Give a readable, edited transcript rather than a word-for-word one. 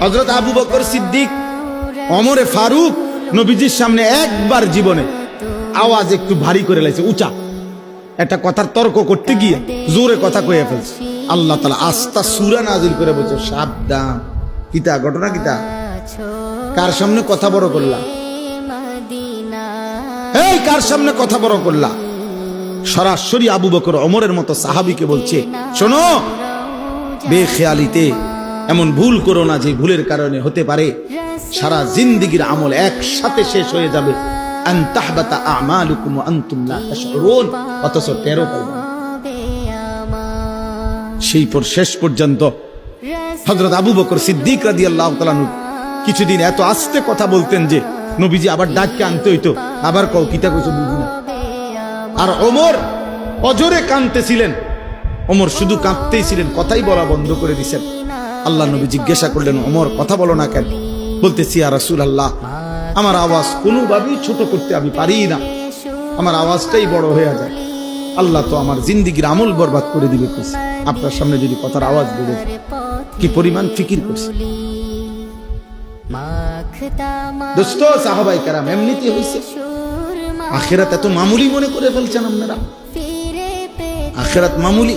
হযরত আবু বকর সিদ্দিক, ওমরে ফারুক নবীজির সামনে একবার জীবনে আওয়াজ একটু ভারী করে লাইছে, উঁচা একটা কথার তর্ক করতে গিয়ে জোরে কথা কইয়া ফেলছে। আল্লাহ তাআলা আস্তা সূরা নাজিল করে বলছে, সাবধান। কিতা ঘটনা কিতা? কার সামনে কথা বড় করলা? এই কার সামনে কথা বড় করলা? সরাসরি আবু বকর ওমরের মতো সাহাবীকে বলছে, শোনো, বেখেয়ালিতে এমন ভুল করো না যে ভুলের কারণে হতে পারে সারা জিন্দেগীর আমল একসাথে শেষ হয়ে যাবে। আন তাহবাতা আমালুকুম ওয়া আনতুম লা তাশউরুন, অথচ টেরও পাইবে না। সেই পর শেষ পর্যন্ত হযরত আবু বকর সিদ্দিক রাদিয়াল্লাহু তাআলা কিছুদিন এত আস্তে কথা বলতেন যে নবীজি আবার ডাককে আনতে হইতো, আবার কও কিতা কইছো বুঝি না। আর ওমর অজরে কাঁদতেছিলেন, ওমর শুধু কাঁদতেই ছিলেন, কথাই বলা বন্ধ করে দিয়েছেন। আল্লাহ নবী জিজ্ঞাসা করলেন, ওমর কথা বলো না কেন? বলতেছি, ইয়া রাসূলুল্লাহ, আমার আওয়াজ কোনোভাবেই ছোট করতে আমি পারি না, আমার আওয়াজটাই বড় হয়ে যায়। আল্লাহ তো আমার জিন্দেগীর আমল বরবাদ করে দিবে, আপনার সামনে যদি কথার আওয়াজ বেড়ে যায়। কি পরিমাণ ফিকির করছে দোস্ত, সাহাবাই কেরাম এমনিতেই হইছে। আখিরাত এত মামুলি মনে করে ফেলছেন আপনারা, আখিরাত মামুলি।